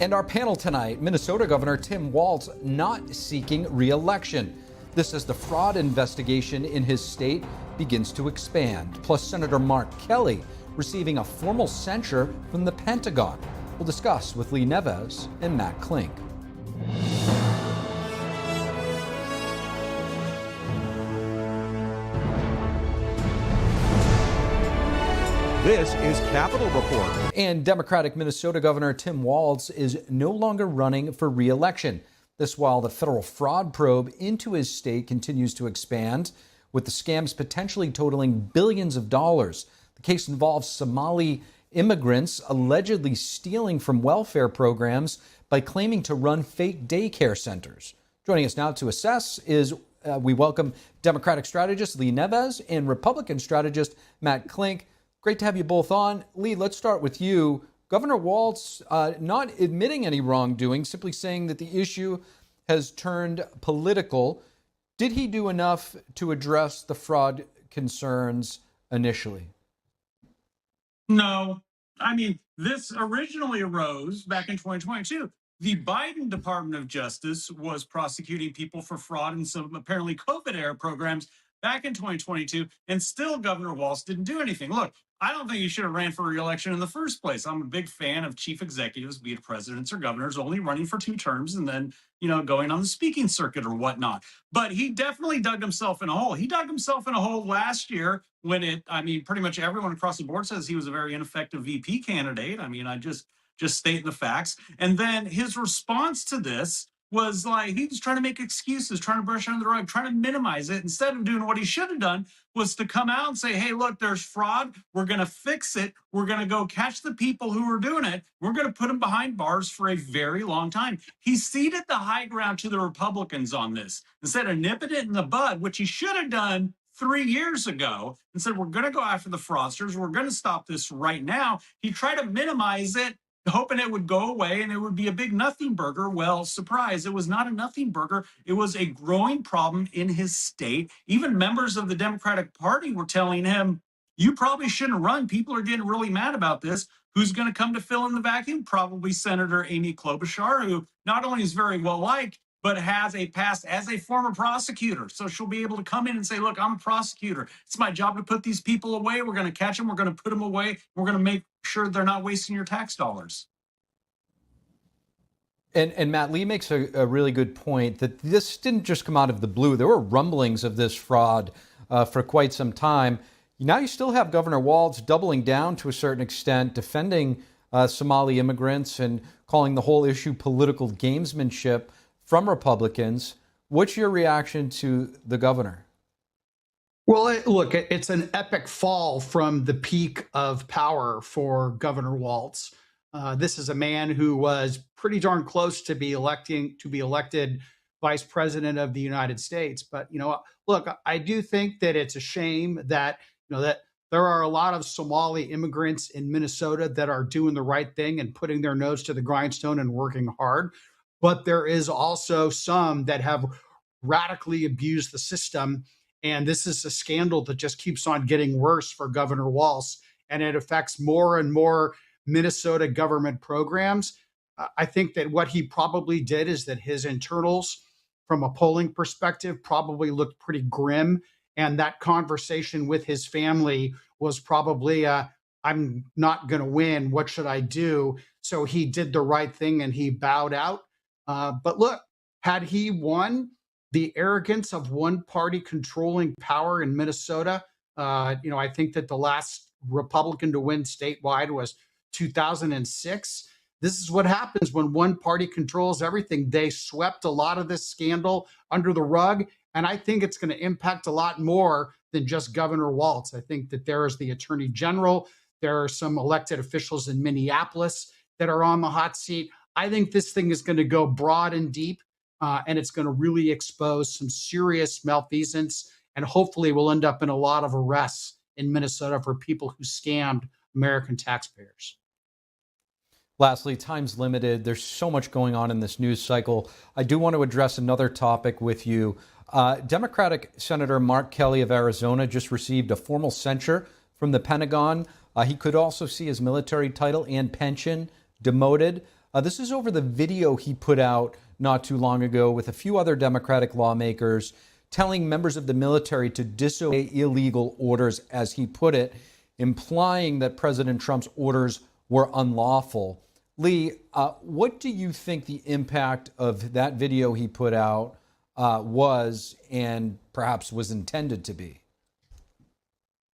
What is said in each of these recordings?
And our panel tonight, Minnesota Governor Tim Walz not seeking re-election. This as the fraud investigation in his state begins to expand. Plus, Senator Mark Kelly receiving a formal censure from the Pentagon. We'll discuss with Lee Neves and Matt Klink. This is Capitol Report. And Democratic Minnesota Governor Tim Walz is no longer running for re-election. This while the federal fraud probe into his state continues to expand, with the scams potentially totaling billions of dollars. The case involves Somali immigrants allegedly stealing from welfare programs by claiming to run fake daycare centers. Joining us now to assess is we welcome Democratic strategist Lee Neves and Republican strategist Matt Klink. Great to have you both on. Lee, let's start with you. Governor Walz not admitting any wrongdoing, simply saying that the issue has turned political. Did he do enough to address the fraud concerns initially? No. I mean, this originally arose back in 2022. The Biden Department of Justice was prosecuting people for fraud in some apparently COVID-era programs back in 2022, and still Governor Walz didn't do anything. Look, I don't think he should have ran for re-election in the first place. I'm a big fan of chief executives, be it presidents or governors, only running for 2 terms and then, going on the speaking circuit or whatnot. But he definitely dug himself in a hole. He dug himself in a hole last year when pretty much everyone across the board says he was a very ineffective VP candidate. I just stating the facts. And then his response to this was like he was trying to make excuses, trying to brush under the rug, trying to minimize it. Instead of doing what he should have done was to come out and say, hey, look, there's fraud. We're going to fix it. We're going to go catch the people who are doing it. We're going to put them behind bars for a very long time. He ceded the high ground to the Republicans on this instead of nipping it in the bud, which he should have done 3 years ago, and said, we're going to go after the fraudsters. We're going to stop this right now. He tried to minimize it, hoping it would go away and it would be a big nothing burger. Well, surprise, it was not a nothing burger. It was a growing problem in his state. Even members of the Democratic Party were telling him, you probably shouldn't run. People are getting really mad about this. Who's going to come to fill in the vacuum? Probably Senator Amy Klobuchar, who not only is very well liked, but has a past as a former prosecutor. So she'll be able to come in and say, look, I'm a prosecutor. It's my job to put these people away. We're going to catch them. We're going to put them away. We're going to make sure they're not wasting your tax dollars. And Matt, Lee makes a really good point that this didn't just come out of the blue. There were rumblings of this fraud for quite some time. Now you still have Governor Walz doubling down to a certain extent, defending Somali immigrants and calling the whole issue political gamesmanship from Republicans. What's your reaction to the governor? Well, look, it's an epic fall from the peak of power for Governor Walz. This is a man who was pretty darn close to be elected vice president of the United States. But, look, I do think that it's a shame that, that there are a lot of Somali immigrants in Minnesota that are doing the right thing and putting their nose to the grindstone and working hard. But there is also some that have radically abused the system. And this is a scandal that just keeps on getting worse for Governor Walz. And it affects more and more Minnesota government programs. I think that what he probably did is that his internals, from a polling perspective, probably looked pretty grim. And that conversation with his family was probably, I'm not going to win. What should I do? So he did the right thing and he bowed out. But look, had he won, the arrogance of one party controlling power in Minnesota, I think that the last Republican to win statewide was 2006. This is what happens when one party controls everything. They swept a lot of this scandal under the rug, and I think it's going to impact a lot more than just Governor Walz. I think that there is the Attorney General. There are some elected officials in Minneapolis that are on the hot seat. I think this thing is going to go broad and deep, and it's going to really expose some serious malfeasance, and hopefully we'll end up in a lot of arrests in Minnesota for people who scammed American taxpayers. Lastly, time's limited. There's so much going on in this news cycle. I do want to address another topic with you. Democratic Senator Mark Kelly of Arizona just received a formal censure from the Pentagon. He could also see his military title and pension demoted. This is over the video he put out not too long ago with a few other Democratic lawmakers telling members of the military to disobey illegal orders, as he put it, implying that President Trump's orders were unlawful. Lee, what do you think the impact of that video he put out was and perhaps was intended to be?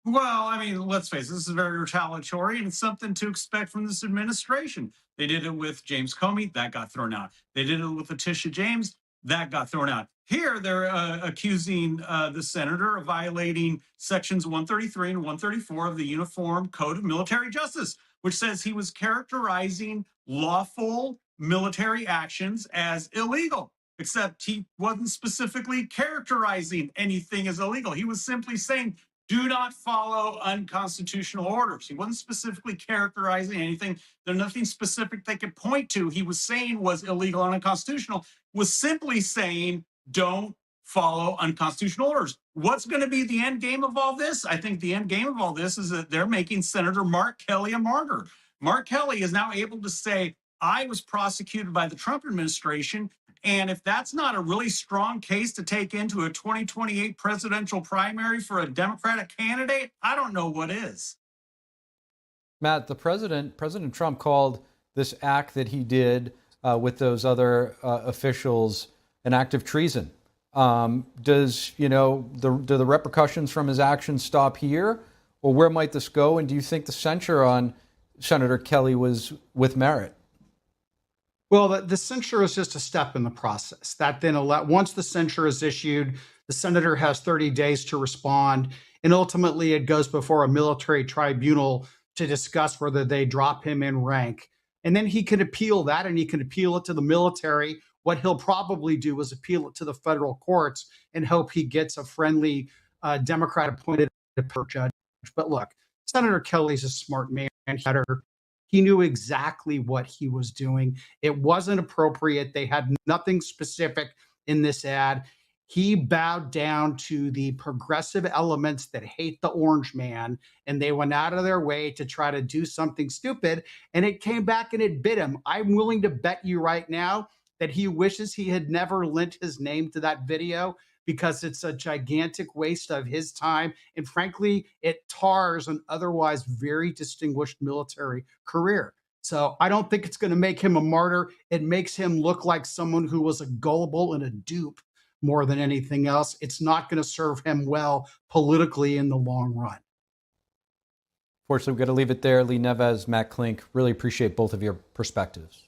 Well, I mean, let's face it, this is very retaliatory, and it's something to expect from this administration. They did it with James Comey, that got thrown out. They did it with Letitia James, that got thrown out. Here, they're accusing the senator of violating sections 133 and 134 of the Uniform Code of Military Justice, which says he was characterizing lawful military actions as illegal, except he wasn't specifically characterizing anything as illegal. He was simply saying, do not follow unconstitutional orders. He wasn't specifically characterizing anything. There's nothing specific they could point to he was saying was illegal and unconstitutional, was simply saying, don't follow unconstitutional orders. What's going to be the end game of all this? I think the end game of all this is that they're making Senator Mark Kelly a martyr. Mark Kelly is now able to say, I was prosecuted by the Trump administration. And if that's not a really strong case to take into a 2028 presidential primary for a Democratic candidate, I don't know what is. Matt, President Trump called this act that he did with those other officials an act of treason. Does, do the repercussions from his actions stop here? Or where might this go? And do you think the censure on Senator Kelly was with merit? Well, the censure is just a step in the process. That then, once the censure is issued, the senator has 30 days to respond, and ultimately it goes before a military tribunal to discuss whether they drop him in rank. And then he can appeal that, and he can appeal it to the military. What he'll probably do is appeal it to the federal courts and hope he gets a friendly Democrat-appointed judge. But look, Senator Kelly's a smart man. He knew exactly what he was doing. It wasn't appropriate. They had nothing specific in this ad. He bowed down to the progressive elements that hate the orange man, and they went out of their way to try to do something stupid, and it came back and it bit him. I'm willing to bet you right now that he wishes he had never lent his name to that video, because it's a gigantic waste of his time. And frankly, it tars an otherwise very distinguished military career. So I don't think it's going to make him a martyr. It makes him look like someone who was a gullible and a dupe more than anything else. It's not going to serve him well politically in the long run. Fortunately, we've got to leave it there. Lee Neves, Matt Klink, really appreciate both of your perspectives.